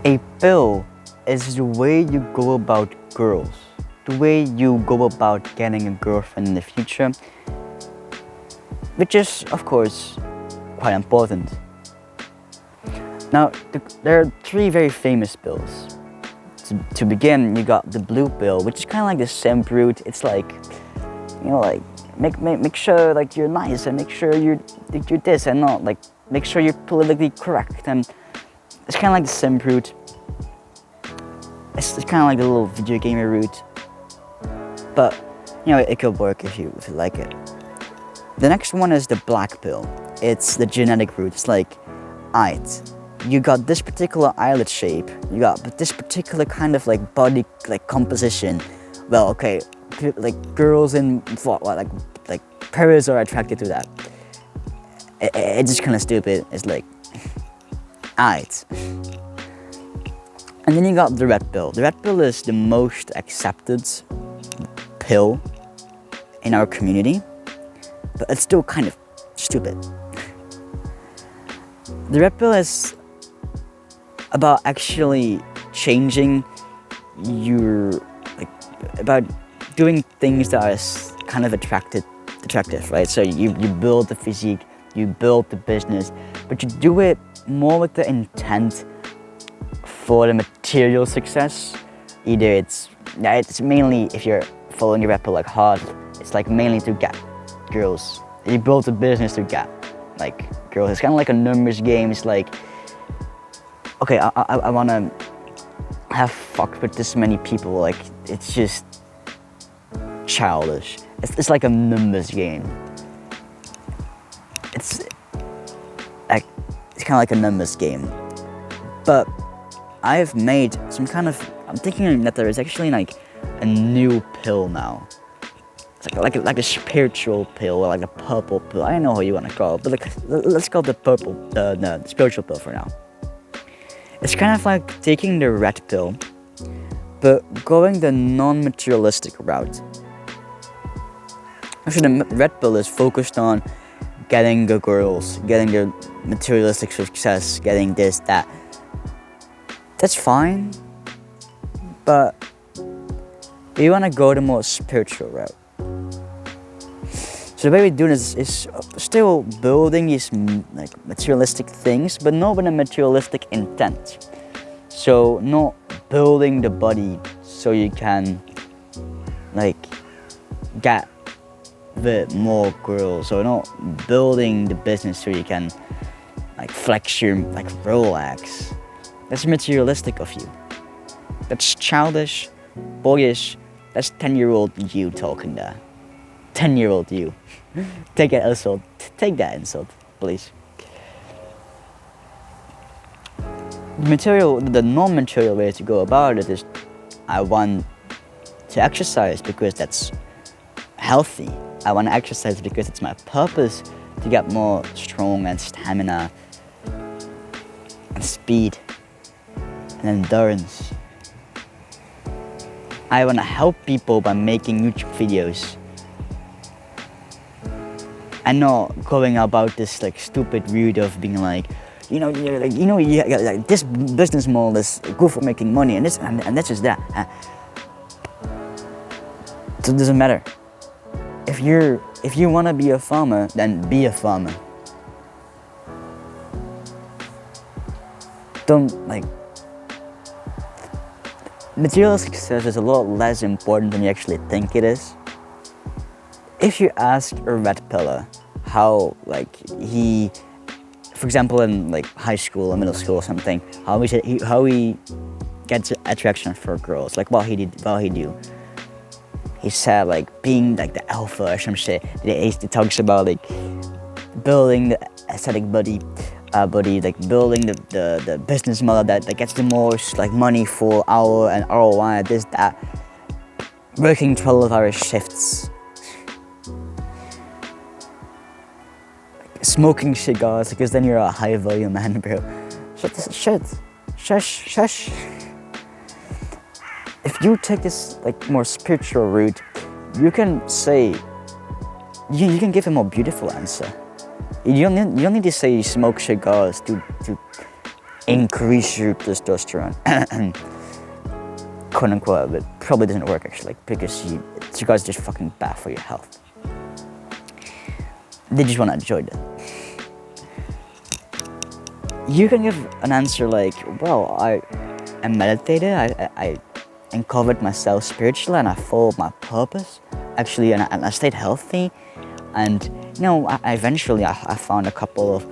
A pill is the way you go about girls, the way you go about getting a girlfriend in the future, which is, of course, quite important. Now, there are three very famous pills. To begin, you got the blue pill, which is kind of like the simp route. It's like, like make sure like you're nice and make sure you're this and not like make sure you're politically correct, and it's kind of like the simp route. It's kind of like the little video gamer route, but it could work if you like it. The next one is the black pill. It's the genetic route. It's like, alright, you got this particular eyelid shape, you got this particular kind of like body like composition. Well, okay, like girls in like Paris are attracted to that. It's just kind of stupid. It's like, alright. And then you got the red pill. The red pill is the most accepted pill in our community, but it's still kind of stupid. The red pill is about actually changing about doing things that are kind of attractive, right? So you build the physique, you build the business, but you do it more with the intent for the material success. Either it's mainly, if you're following your red pill like hard, it's like mainly to get girls. You build a business to get like girls. It's kind of like a numbers game. It's like, okay, I want to have fucked with this many people. Like, it's just childish. It's like a numbers game. It's kind of like a numbers game. But I've made some kind of, I'm thinking that there is actually like a new pill now. It's like a spiritual pill, or like a purple pill. I don't know how you want to call it, but like, let's call it the spiritual pill for now. It's kind of like taking the red pill, but going the non-materialistic route. Actually, the red pill is focused on getting the girls, getting the materialistic success, getting this, that. That's fine, but we want to go the more spiritual route. So the way we do this is still building these like materialistic things, but not with a materialistic intent. So not building the body so you can like get with more girls, or not building the business so you can like flex your like Rolex. That's materialistic of you. That's childish, boyish. That's 10-year-old you talking there. 10-year-old you. Take that insult. Take that insult, please. The non-material way to go about it is, I want to exercise because that's healthy. I want to exercise because it's my purpose to get more strong and stamina and speed and endurance. I want to help people by making YouTube videos and not going about this like stupid route of being like, this business model is good for making money, and this and that's just that. So it doesn't matter. If you want to be a farmer, then be a farmer. Don't like. Material success is a lot less important than you actually think it is. If you ask a red pillar how like he, for example in like high school or middle school or something, how he gets attraction for girls, like what he do. He said like being like the alpha or some shit. He talks about like building the aesthetic body, like building the business model that gets the most like money for hour and ROI, this, that. Working 12-hour shifts. Smoking cigars, because then you're a high value man, bro. Shush. If you take this like more spiritual route, you can say, you can give a more beautiful answer. You don't need to say you smoke cigars to increase your testosterone, quote unquote, but probably doesn't work actually because you guys are just fucking bad for your health. They just want to enjoy that. You can give an answer like, well, I meditated, I uncovered myself spiritually, and I followed my purpose, actually, and I stayed healthy, and you know, I eventually found a couple of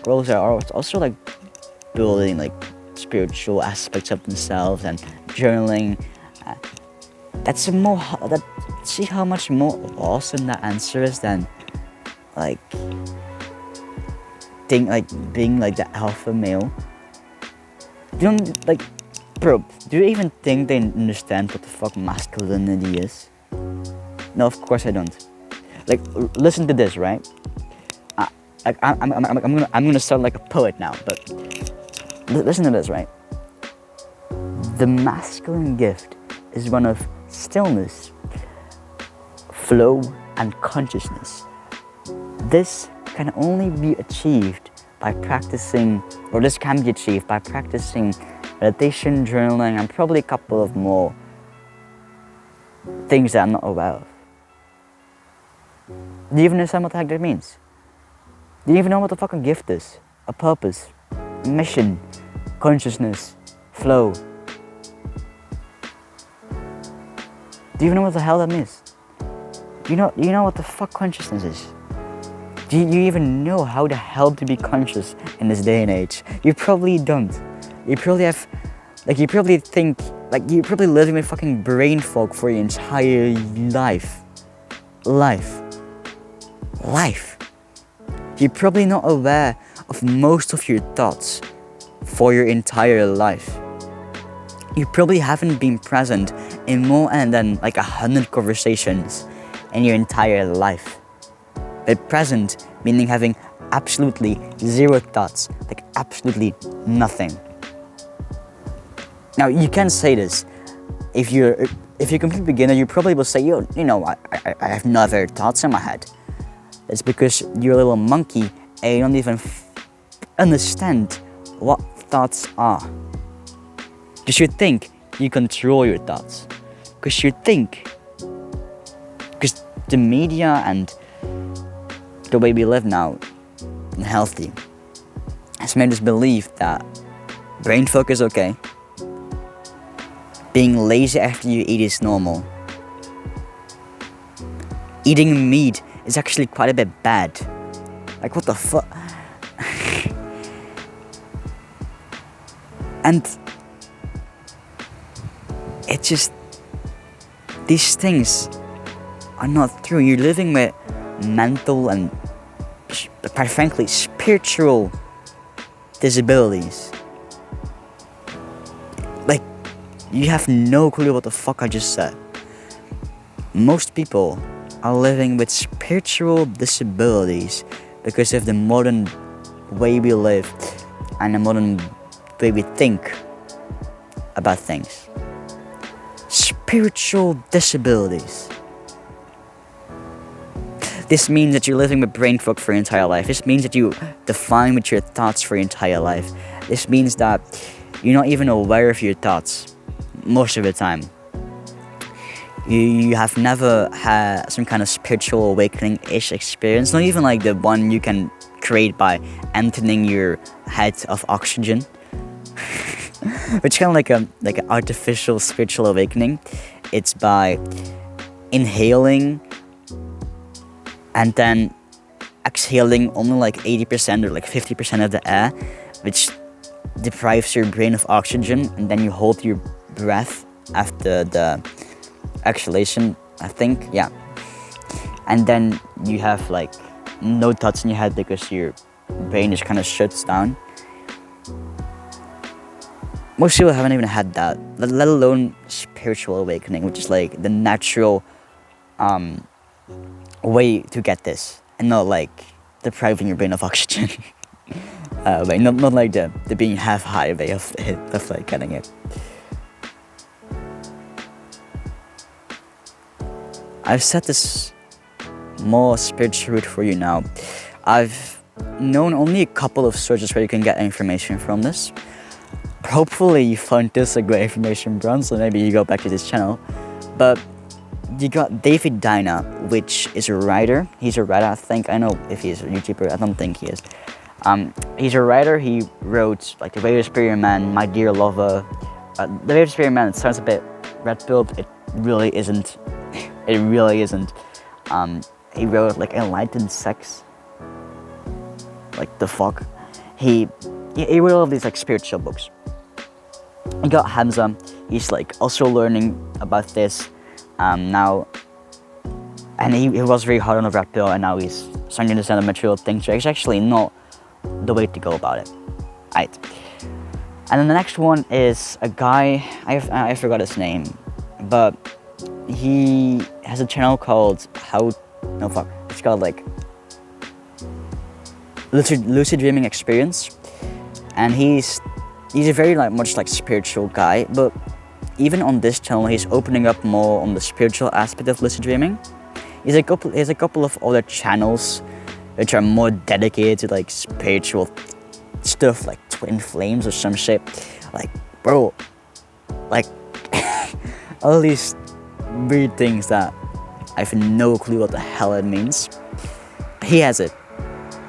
girls that are also like building like spiritual aspects of themselves and journaling. That's a more see how much more awesome that answer is than like being like the alpha male. You don't like, bro, do you even think they understand what the fuck masculinity is? No, of course I don't. Like, listen to this, right? I'm gonna sound like a poet now, but listen to this, right? The masculine gift is one of stillness, flow, and consciousness. This can only be achieved by practicing, or this can be achieved by practicing meditation, journaling, and probably a couple of more things that I'm not aware of. Do you even understand what the heck that means? Do you even know what the fucking gift is? A purpose, mission, consciousness, flow. Do you even know what the hell that means? Do you know what the fuck consciousness is? Do you even know how the hell to be conscious in this day and age? You probably don't. You probably have, like, you probably think, like, you're probably living with fucking brain fog for your entire life. You're probably not aware of most of your thoughts for your entire life. You probably haven't been present in more than like 100 conversations in your entire life. But present meaning having absolutely zero thoughts, like absolutely nothing. Now you can say this. If you're a complete beginner, you probably will say, I have no other thoughts in my head. It's because you're a little monkey and you don't even understand what thoughts are. Because you think you control your thoughts. Because the media and the way we live now, unhealthy, has made us believe that brain fog is okay. Being lazy after you eat is normal. Eating meat is actually quite a bit bad. Like, what the fuck? And it's just, these things are not true. You're living with mental and, quite frankly, spiritual disabilities. Like, you have no clue what the fuck I just said. Most people are living with spiritual disabilities because of the modern way we live and the modern way we think about things. Spiritual disabilities. This means that you're living with brain fog for your entire life. This means that you define with your thoughts for your entire life. This means that you're not even aware of your thoughts most of the time. You have never had some kind of spiritual awakening-ish experience, not even like the one you can create by emptying your head of oxygen. Which is kind of like an artificial spiritual awakening. It's by inhaling and then exhaling only like 80% or like 50% of the air, which deprives your brain of oxygen, and then you hold your breath after the exhalation, I think, yeah. And then you have like no thoughts in your head because your brain just kind of shuts down. Most people haven't even had that, let alone spiritual awakening, which is like the natural way to get this, and not like depriving your brain of oxygen. But not like the being half high way of like getting it. I've set this more spiritual route for you now. I've known only a couple of sources where you can get information from this. Hopefully you find this a great information, Bron, so maybe you go back to this channel. But you got David Dyna, which is a writer. He's a writer, I think. I know if he's a YouTuber, I don't think he is. He's a writer. He wrote like The Radio Experiment, My Dear Lover. The Radio Experiment sounds a bit red-pilled. It really isn't. It really isn't. He wrote like Enlightened Sex. Like the fuck. He wrote all these like spiritual books. You got Hamza. He's like also learning about this now, and he was very hard on the red pill, and now he's starting to understand the material things. So it's actually not the way to go about it. Right. And then the next one is a guy, I forgot his name, but he has a channel called it's called like Lucid Dreaming Experience, and he's a very much spiritual guy, but even on this channel he's opening up more on the spiritual aspect of lucid dreaming. He has a couple of other channels which are more dedicated to like spiritual stuff, like Twin Flames or some shit. Like, bro, like all these weird things that I have no clue what the hell it means. He has it.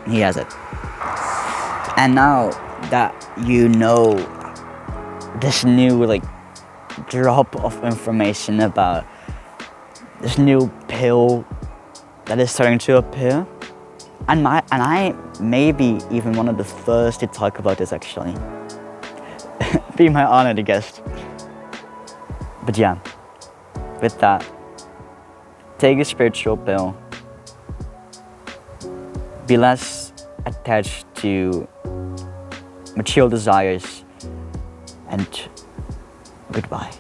He has it. And now that you know this new like drop of information about this new pill that is starting to appear, and I may be even one of the first to talk about this actually. Be my honored guest. But yeah, with that, take a spiritual pill. Be less attached to material desires, and goodbye.